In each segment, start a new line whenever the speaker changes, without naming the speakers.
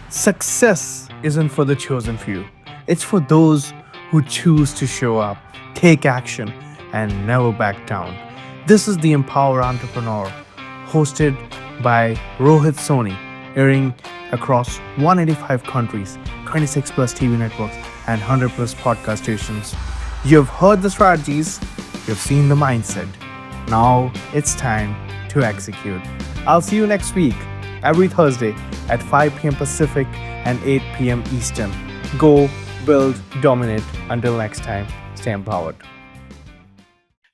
Success isn't for the chosen few, it's for those who choose to show up, take action, and never back down. This is the Empower Entrepreneur, hosted by Rohit Soni, airing across 185 countries, 26 plus TV networks, and 100 plus podcast stations. You've heard the strategies, you've seen the mindset. Now it's time to execute. I'll see you next week, every Thursday at 5 p.m. Pacific and 8 p.m. Eastern. Go, build, dominate. Until next time, stay empowered.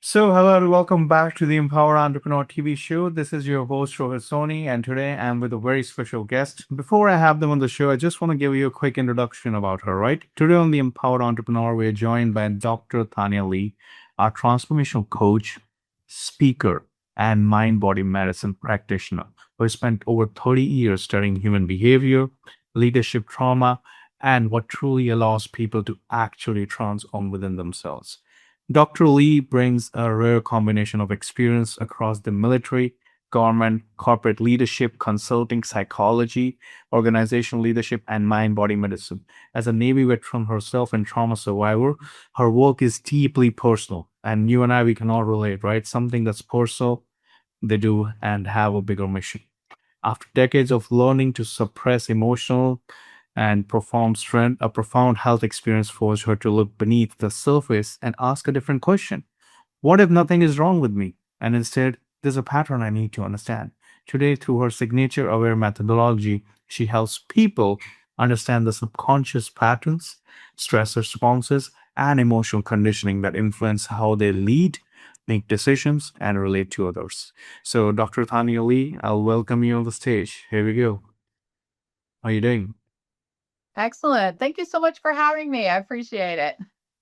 So, hello and welcome back to the Empower Entrepreneur TV show. This is your host, Rohit Soni, and today I'm with a very special guest. Before I have them on the show, I just want to give you a quick introduction about her, right? Today on the Empowered Entrepreneur, we're joined by Dr. Tanya Lea, our transformational coach, speaker, and mind body medicine practitioner who has spent over 30 years studying human behavior, leadership trauma, and what truly allows people to actually transform within themselves. Dr. Lee brings a rare combination of experience across the military, government, corporate leadership, consulting, psychology, organizational leadership, and mind body medicine. As a Navy veteran herself and trauma survivor, her work is deeply personal. And you and I, we can all relate, right? Something that's personal, they do and have a bigger mission. After decades of learning to suppress emotional and profound strength, a profound health experience forced her to look beneath the surface and ask a different question. What if nothing is wrong with me? And instead, there's a pattern I need to understand. Today, through her signature aware methodology, she helps people understand the subconscious patterns, stress responses, and emotional conditioning that influence how they lead, make decisions, and relate to others. So, Dr. Tanya Lee, I'll welcome you on the stage. Here we go. How are you doing?
Excellent. Thank you so much for having me. I appreciate it.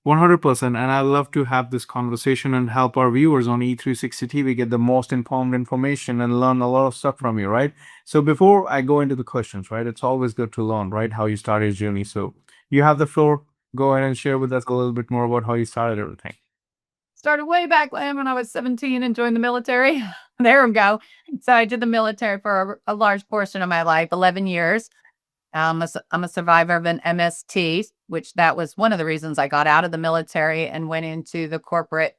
100%. And I love to have this conversation and help our viewers on E360 TV get the most informed information and learn a lot of stuff from you, right? So before I go into the questions, right, it's always good to learn, right, how you started your journey. So you have the floor. Go ahead and share with us a little bit more about how you started everything.
Started way back when I was 17 and joined the military. There we go. So I did the military for a large portion of my life, 11 years. I'm a survivor of an MST, which that was one of the reasons I got out of the military and went into the corporate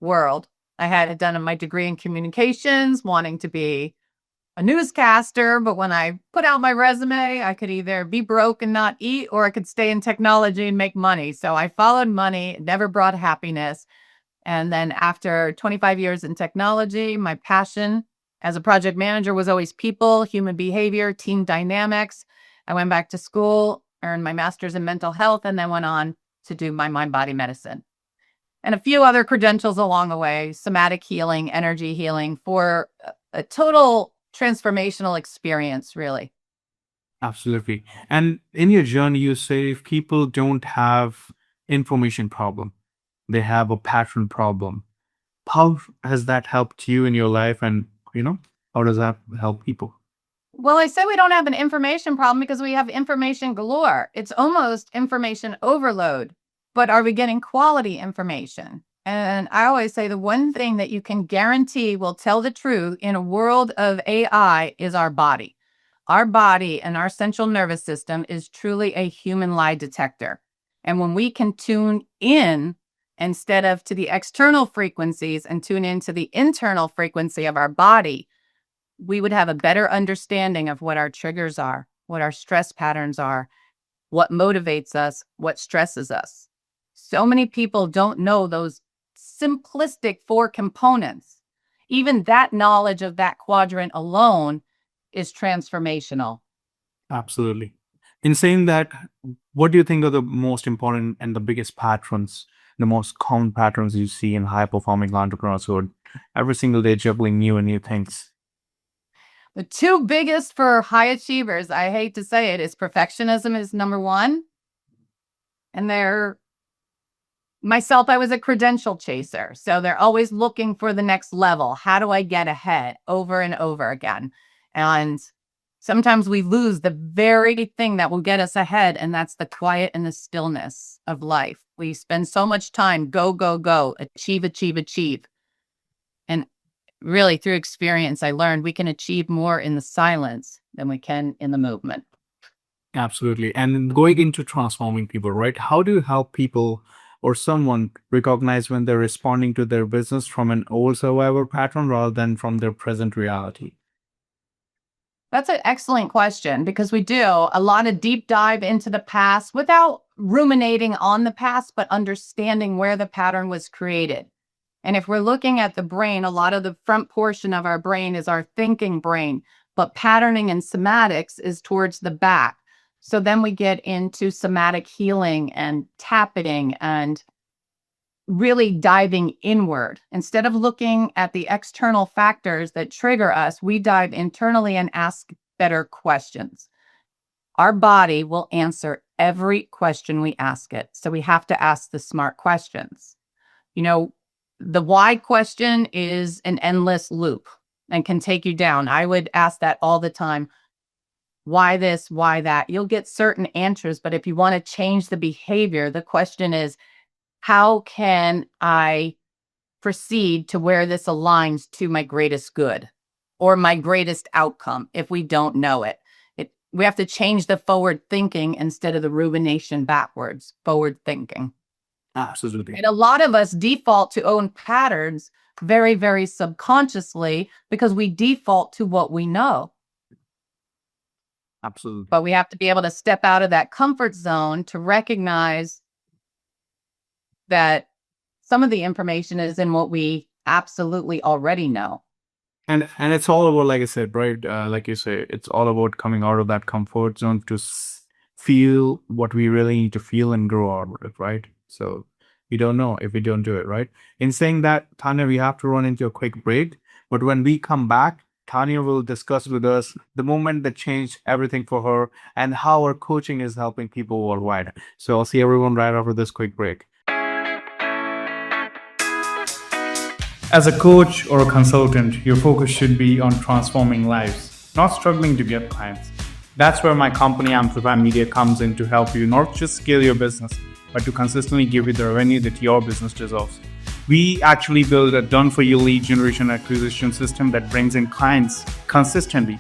world. I had done my degree in communications, wanting to be a newscaster, but when I put out my resume, I could either be broke and not eat, or I could stay in technology and make money. So I followed money. It never brought happiness. And then after 25 years in technology, my passion as a project manager was always people, human behavior, team dynamics. I went back to school, earned my master's in mental health, and then went on to do my mind body medicine and a few other credentials along the way, somatic healing, energy healing, for a total transformational experience, really.
Absolutely. And in your journey, you say if people don't have information problem, they have a pattern problem. How has that helped you in your life? And, how does that help people?
Well, I say we don't have an information problem because we have information galore. It's almost information overload. But are we getting quality information? And I always say the one thing that you can guarantee will tell the truth in a world of AI is our body. Our body and our central nervous system is truly a human lie detector. And when we can tune in instead of to the external frequencies and tune into the internal frequency of our body, we would have a better understanding of what our triggers are, what our stress patterns are, what motivates us, what stresses us. So many people don't know those simplistic four components. Even that knowledge of that quadrant alone is transformational.
Absolutely. In saying that, what do you think are the most important and the biggest patterns, the most common patterns you see in high performing entrepreneurs who are every single day juggling new and new things?
The two biggest for high achievers, I hate to say it, is perfectionism is number one. And myself, I was a credential chaser. So they're always looking for the next level. How do I get ahead over and over again? And sometimes we lose the very thing that will get us ahead. And that's the quiet and the stillness of life. We spend so much time go, go, go, achieve, achieve, achieve. And really, through experience, I learned we can achieve more in the silence than we can in the movement.
Absolutely. And going into transforming people, right? How do you help people or someone recognize when they're responding to their business from an old survivor pattern rather than from their present reality?
That's an excellent question because we do a lot of deep dive into the past without ruminating on the past, but understanding where the pattern was created. And if we're looking at the brain, a lot of the front portion of our brain is our thinking brain, but patterning and somatics is towards the back. So then we get into somatic healing and tapping and really diving inward. Instead of looking at the external factors that trigger us, we dive internally and ask better questions. Our body will answer every question we ask it. So we have to ask the smart questions. You know, the why question is an endless loop and can take you down. I would ask that all the time. Why this? Why that? You'll get certain answers, but if you want to change the behavior, the question is, how can I proceed to where this aligns to my greatest good or my greatest outcome if we don't know it? We have to change the forward thinking instead of the rumination backwards, forward thinking.
Absolutely.
And a lot of us default to own patterns very, very subconsciously because we default to what we know.
Absolutely.
But we have to be able to step out of that comfort zone to recognize that some of the information is in what we absolutely already know.
And it's all about, like I said, right? Like you say, it's all about coming out of that comfort zone to feel what we really need to feel and grow out of it, right? So we don't know if we don't do it, right? In saying that, Tanya, we have to run into a quick break. But when we come back, Tanya will discuss with us the moment that changed everything for her and how her coaching is helping people worldwide. So I'll see everyone right after this quick break. As a coach or a consultant, your focus should be on transforming lives, not struggling to get clients. That's where my company Amplify Media comes in to help you not just scale your business, but to consistently give you the revenue that your business deserves. We actually build a done-for-you lead generation acquisition system that brings in clients consistently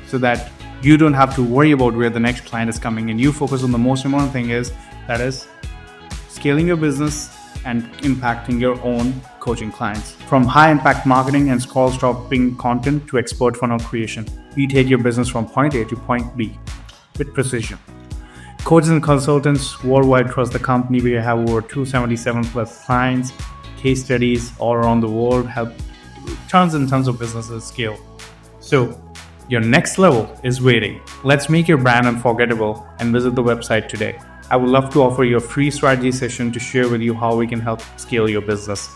so that you don't have to worry about where the next client is coming in. You focus on the most important thing that is scaling your business and impacting your own coaching clients. From high impact marketing and scroll stopping content to expert funnel creation, we take your business from point A to point B with precision. Coaches and consultants worldwide trust the company. We have over 277 plus clients, case studies all around the world, help tons and tons of businesses scale. So your next level is waiting. Let's make your brand unforgettable and visit the website today. I would love to offer you a free strategy session to share with you how we can help scale your business.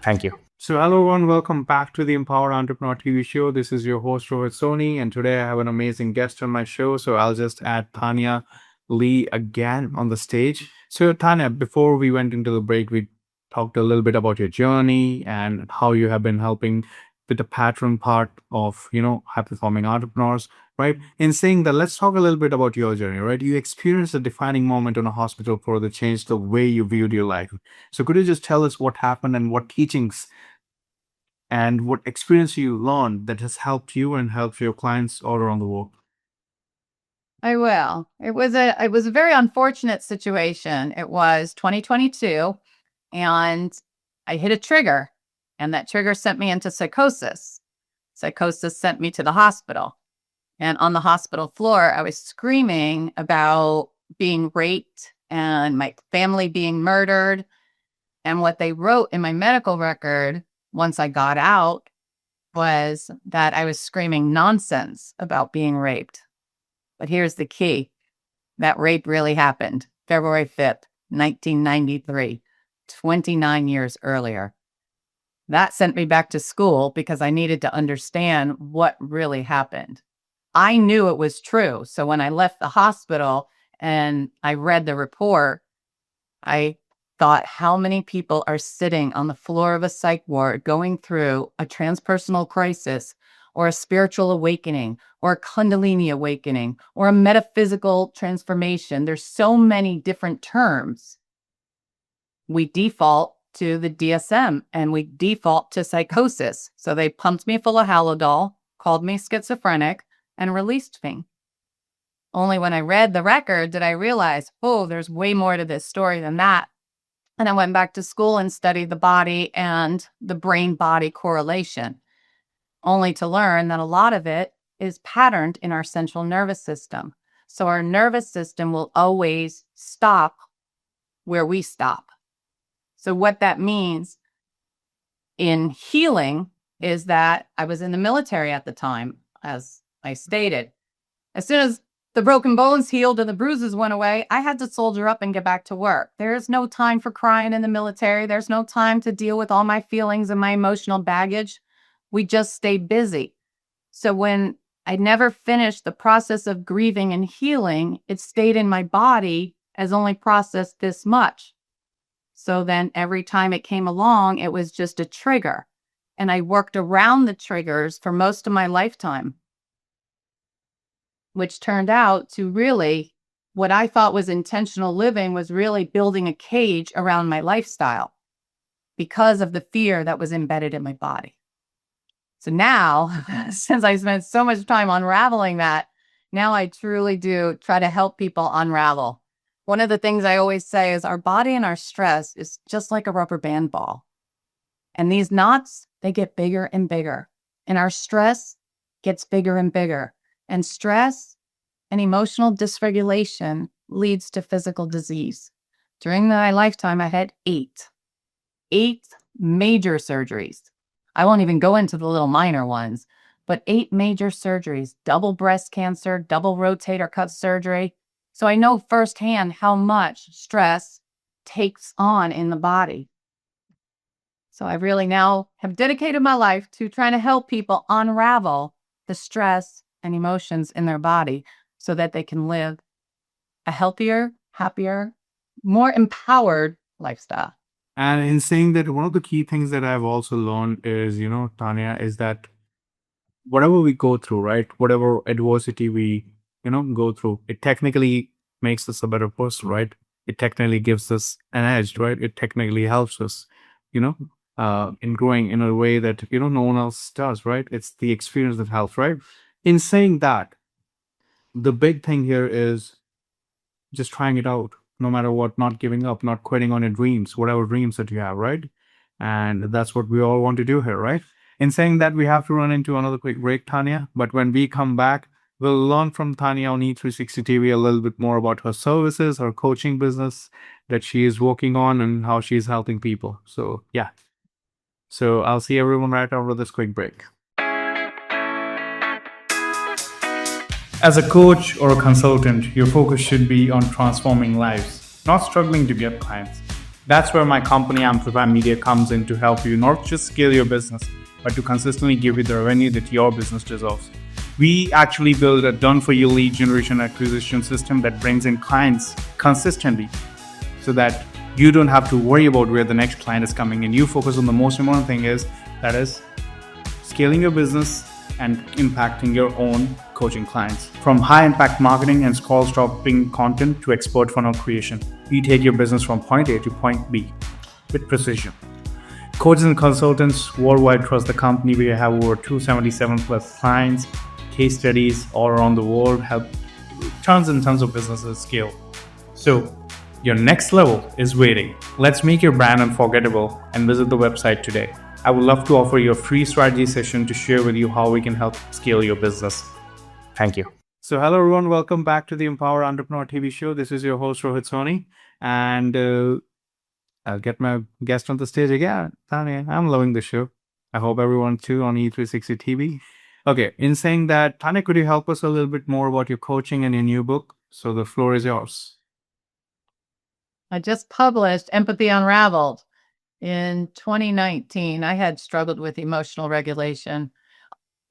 Thank you. So hello everyone, welcome back to the Empowered Entrepreneur TV show. This is your host Rohit Soni, and today I have an amazing guest on my show. So I'll just add Tanya Lea again on the stage. So Tanya, before we went into the break, we talked a little bit about your journey and how you have been helping with the pattern part of, high performing entrepreneurs, right? In saying that, let's talk a little bit about your journey, right? You experienced a defining moment in a hospital floor that changed the way you viewed your life. So could you just tell us what happened and what teachings and what experience you learned that has helped you and helped your clients all around the world?
I will. It was a very unfortunate situation. It was 2022 and I hit a trigger and that trigger sent me into psychosis. Psychosis sent me to the hospital. And on the hospital floor, I was screaming about being raped and my family being murdered. And what they wrote in my medical record once I got out was that I was screaming nonsense about being raped. But here's the key. That rape really happened February 5th, 1993, 29 years earlier. That sent me back to school because I needed to understand what really happened. I knew it was true. So when I left the hospital and I read the report, I thought, how many people are sitting on the floor of a psych ward going through a transpersonal crisis or a spiritual awakening or a Kundalini awakening or a metaphysical transformation? There's so many different terms. We default to the DSM and we default to psychosis. So they pumped me full of Halodol, called me schizophrenic, and released me. Only when I read the record did I realize, oh, there's way more to this story than that. And I went back to school and studied the body and the brain-body correlation, only to learn that a lot of it is patterned in our central nervous system. So our nervous system will always stop where we stop. So what that means in healing is that I was in the military at the time, as I stated. As soon as the broken bones healed and the bruises went away, I had to soldier up and get back to work. There's no time for crying in the military. There's no time to deal with all my feelings and my emotional baggage. We just stayed busy. So when I never finished the process of grieving and healing, it stayed in my body as only processed this much. So then every time it came along, it was just a trigger. And I worked around the triggers for most of my lifetime, which turned out to really, what I thought was intentional living was really building a cage around my lifestyle because of the fear that was embedded in my body. So now, since I spent so much time unraveling that, now I truly do try to help people unravel. One of the things I always say is our body and our stress is just like a rubber band ball. And these knots, they get bigger and bigger. And our stress gets bigger and bigger. And stress and emotional dysregulation leads to physical disease. During my lifetime, I had eight major surgeries. I won't even go into the little minor ones, but 8 major surgeries, double breast cancer, double rotator cuff surgery. So I know firsthand how much stress takes on in the body. So I really now have dedicated my life to trying to help people unravel the stress and emotions in their body so that they can live a healthier, happier, more empowered lifestyle.
And in saying that, one of the key things that I've also learned is, Tanya, is that whatever we go through, right? Whatever adversity we, go through, it technically makes us a better person, right? It technically gives us an edge, right? It technically helps us, in growing in a way that, no one else does, right? It's the experience that helps, right? In saying that, the big thing here is just trying it out, no matter what, not giving up, not quitting on your dreams, whatever dreams that you have, right? And that's what we all want to do here, right? In saying that, we have to run into another quick break, Tanya. But when we come back, we'll learn from Tanya on E360 TV a little bit more about her services, her coaching business that she is working on, and how she's helping people. So, yeah. So I'll see everyone right after this quick break. As a coach or a consultant, your focus should be on transforming lives, not struggling to get clients. That's where my company Amplify Media comes in to help you not just scale your business, but to consistently give you the revenue that your business deserves. We actually build a done-for-you lead generation acquisition system that brings in clients consistently so that you don't have to worry about where the next client is coming in. You focus on the most important thing that is scaling your business and impacting your own coaching clients. From high impact marketing and scroll stopping content to expert funnel creation, we take your business from point A to point B with precision. Coaches and consultants worldwide trust the company. We have over 277 plus clients, case studies all around the world, help tons and tons of businesses scale. So your next level is waiting. Let's make your brand unforgettable and visit the website today. I would love to offer you a free strategy session to share with you how we can help scale your business. Thank you. So hello everyone, welcome back to the Empower Entrepreneur TV show. This is your host Rohit Soni, and I'll get my guest on the stage again. Tanya, I'm loving the show. I hope everyone too on E360 TV. Okay, in saying that, Tanya, could you help us a little bit more about your coaching and your new book? So the floor is yours.
I just published Empathy Unraveled. In 2019, I had struggled with emotional regulation.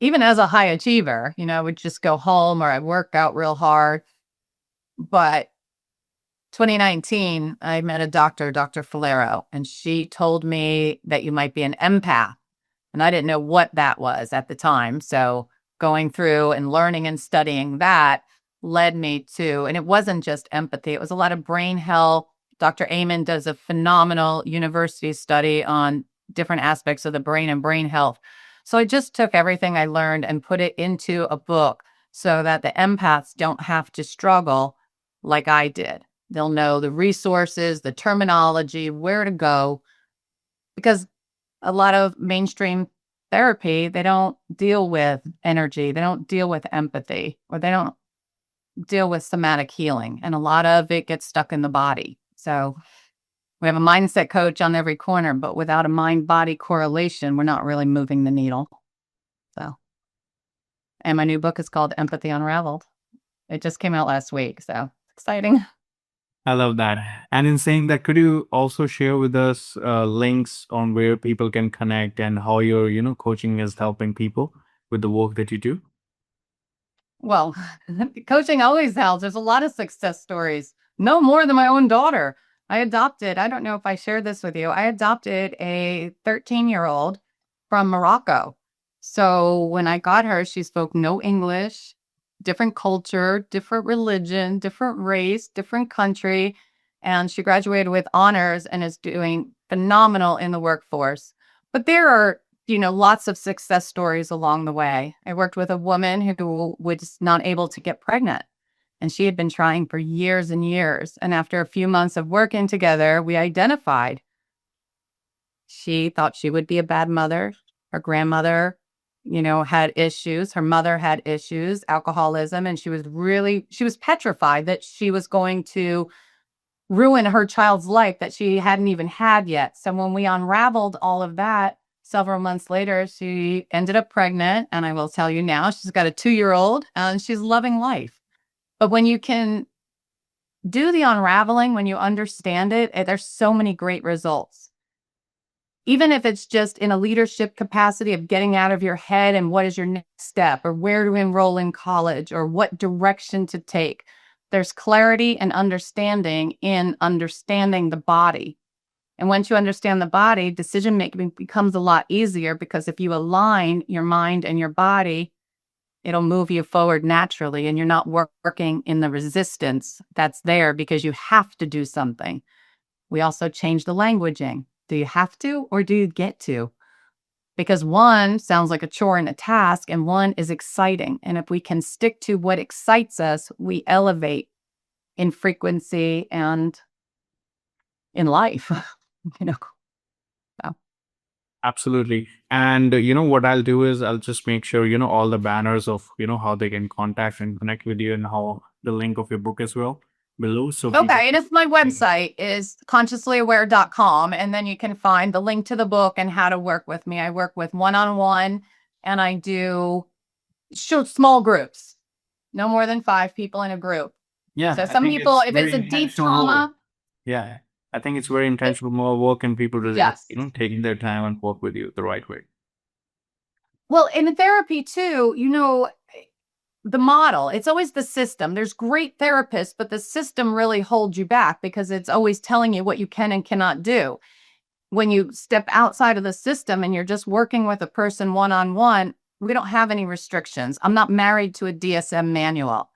Even as a high achiever, I would just go home or I'd work out real hard. But 2019, I met a doctor, Dr. Falero, and she told me that you might be an empath. And I didn't know what that was at the time. So going through and learning and studying that led me to, and it wasn't just empathy, it was a lot of brain health. Dr. Amen does a phenomenal university study on different aspects of the brain and brain health. So I just took everything I learned and put it into a book so that the empaths don't have to struggle like I did. They'll know the resources, the terminology, where to go, because a lot of mainstream therapy, they don't deal with energy, they don't deal with empathy, or they don't deal with somatic healing. And a lot of it gets stuck in the body. So we have a mindset coach on every corner, but without a mind-body correlation, we're not really moving the needle. So, and my new book is called Empathy Unraveled. It just came out last week, so exciting.
I love that. And in saying that, could you also share with us links on where people can connect and how your, coaching is helping people with the work that you do?
Well, coaching always helps. There's a lot of success stories. No more than my own daughter. I don't know if I shared this with you, I adopted a 13-year-old from Morocco. So when I got her, she spoke no English, different culture, different religion, different race, different country. And she graduated with honors and is doing phenomenal in the workforce. But there are, lots of success stories along the way. I worked with a woman who was not able to get pregnant, and she had been trying for years and years. And after a few months of working together, we identified she thought she would be a bad mother. Her grandmother, had issues. Her mother had issues, alcoholism, and she was petrified that she was going to ruin her child's life that she hadn't even had yet. So when we unraveled all of that, several months later, she ended up pregnant. And I will tell you now, she's got a 2-year-old and she's loving life. But when you can do the unraveling, when you understand it, there's so many great results. Even if it's just in a leadership capacity of getting out of your head and what is your next step, or where to enroll in college, or what direction to take. There's clarity and understanding in understanding the body. And once you understand the body, decision making becomes a lot easier, because if you align your mind and your body, it'll move you forward naturally, and you're not working in the resistance that's there because you have to do something. We also change the languaging. Do you have to, or do you get to? Because one sounds like a chore and a task, and one is exciting. And if we can stick to what excites us, we elevate in frequency and in life. So.
Absolutely. And what I'll do is I'll just make sure, all the banners of, how they can contact and connect with you, and how the link of your book as well below. So
Okay, and if my website is consciouslyaware.com, and then you can find the link to the book and how to work with me. I work with one-on-one, and I do small groups, no more than 5 people in a group.
Yeah.
So some people, if it's a deep trauma.
Yeah. I think it's very intentional, more work, and people really,
Yes.
Taking their time and work with you the right way.
Well, in therapy too, the model, it's always the system. There's great therapists, but the system really holds you back because it's always telling you what you can and cannot do. When you step outside of the system and you're just working with a person one-on-one, we don't have any restrictions. I'm not married to a DSM manual.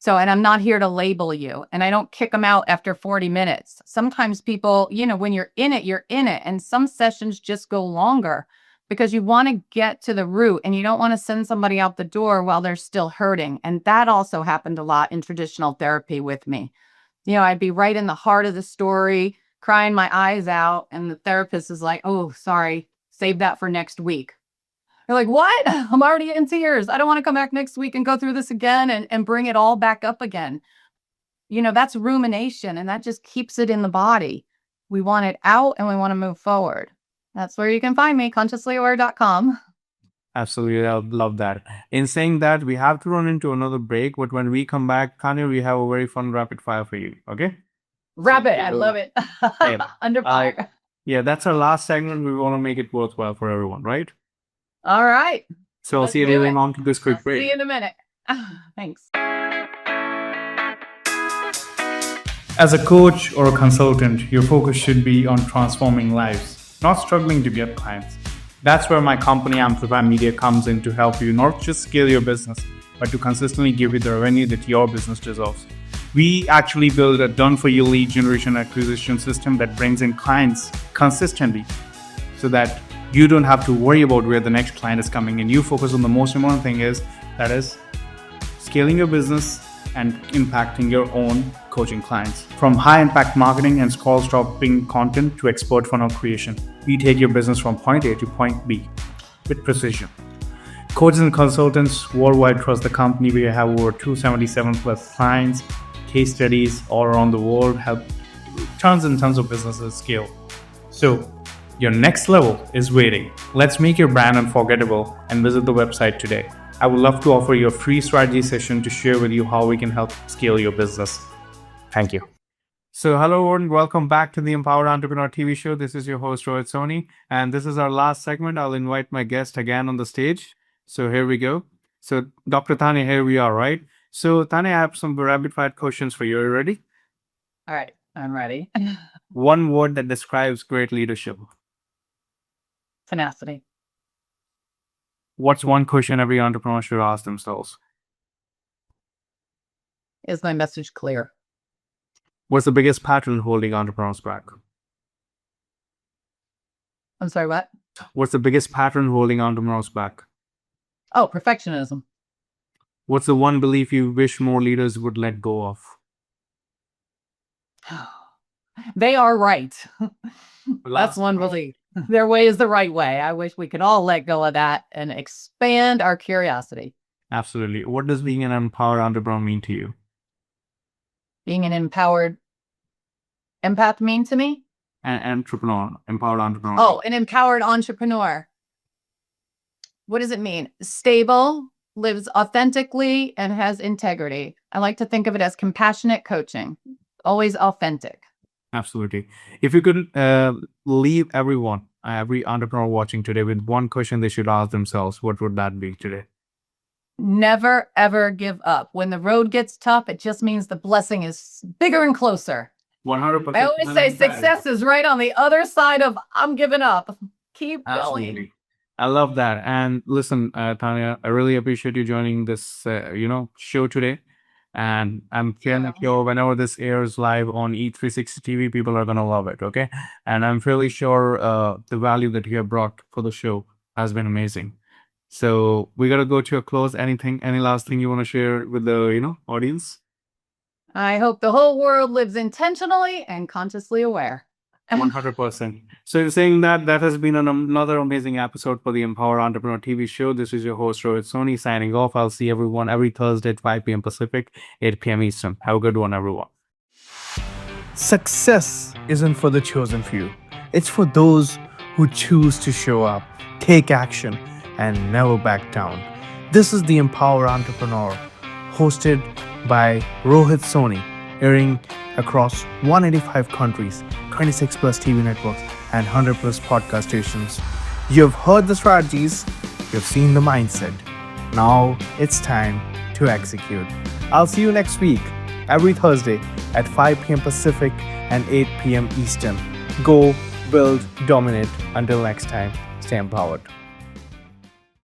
And I'm not here to label you, and I don't kick them out after 40 minutes. Sometimes people, when you're in it, you're in it. And some sessions just go longer because you want to get to the root, and you don't want to send somebody out the door while they're still hurting. And that also happened a lot in traditional therapy with me. I'd be right in the heart of the story, crying my eyes out, and the therapist is like, "Oh, sorry, save that for next week." You're like, "What? I'm already in tears. I don't want to come back next week and go through this again and bring it all back up again." That's rumination, and that just keeps it in the body. We want it out, and we want to move forward. That's where you can find me, consciouslyaware.com.
Absolutely. I love that. In saying that, we have to run into another break, but when we come back, Tanya, we have a very fun rapid fire for you. Okay?
Rabbit, I love it. Under fire.
Yeah, that's our last segment. We want to make it worthwhile for everyone, right?
All right.
So I'll see you moving on to this quick break.
See you in a minute. Thanks.
As a coach or a consultant, your focus should be on transforming lives, not struggling to get clients. That's where my company Amplify Media comes in to help you not just scale your business, but to consistently give you the revenue that your business deserves. We actually build a done-for-you lead generation acquisition system that brings in clients consistently, so that you don't have to worry about where the next client is coming in. You focus on the most important thing that is scaling your business, and impacting your own coaching clients. From high impact marketing and scroll stopping content to expert funnel creation, we take your business from point A to point B with precision. Coaches and consultants worldwide trust the company. We have over 277 plus clients, case studies all around the world, help tons and tons of businesses scale. So your next level is waiting. Let's make your brand unforgettable and visit the website today. I would love to offer you a free strategy session to share with you how we can help scale your business. Thank you. So hello and welcome back to the Empowered Entrepreneur TV show. This is your host Rohit Soni, and this is our last segment. I'll invite my guest again on the stage. So here we go. So Dr. Tanya, here we are, right? So Tanya, I have some rapid fire questions for you. Are you ready?
All right, I'm ready.
One word that describes great leadership.
Tenacity.
What's one question every entrepreneur should ask themselves?
Is my message clear?
What's the biggest pattern holding entrepreneurs back?
I'm sorry, what?
What's the biggest pattern holding entrepreneurs back?
Oh, perfectionism.
What's the one belief you wish more leaders would let go of?
They are right. That's one belief. Their way is the right way. I wish we could all let go of that and expand our curiosity.
Absolutely. What does being an empowered entrepreneur mean to you?
Being an empowered empath mean to me?
An entrepreneur, empowered entrepreneur.
Oh, an empowered entrepreneur. What does it mean? Stable, lives authentically, and has integrity. I like to think of it as compassionate coaching, always authentic.
Absolutely. If you could leave everyone, every entrepreneur watching today with one question they should ask themselves, what would that be today?
Never, ever give up. When the road gets tough, it just means the blessing is bigger and closer.
100%.
I always say success is right on the other side of I'm giving up. Keep
Absolutely.
going.
I love that. And listen, Tanya, I really appreciate you joining this, show today. And I'm fairly sure whenever this airs live on E360 TV, people are going to love it. Okay. And I'm fairly sure the value that you have brought for the show has been amazing. So we got to go to a close. Any last thing you want to share with the, audience?
I hope the whole world lives intentionally and consciously aware.
100%. So you're saying that has been another amazing episode for the Empower Entrepreneur TV show. This is your host, Rohit Soni, signing off. I'll see everyone every Thursday at 5 p.m. Pacific, 8 p.m. Eastern. Have a good one, everyone. Success isn't for the chosen few. It's for those who choose to show up, take action, and never back down. This is the Empower Entrepreneur, hosted by Rohit Soni, airing across 185 countries, 26 plus TV networks, and 100 plus podcast stations. You've heard the strategies, you've seen the mindset. Now it's time to execute. I'll see you next week, every Thursday at 5 p.m. Pacific and 8 p.m. Eastern. Go, build, dominate. Until next time, stay empowered.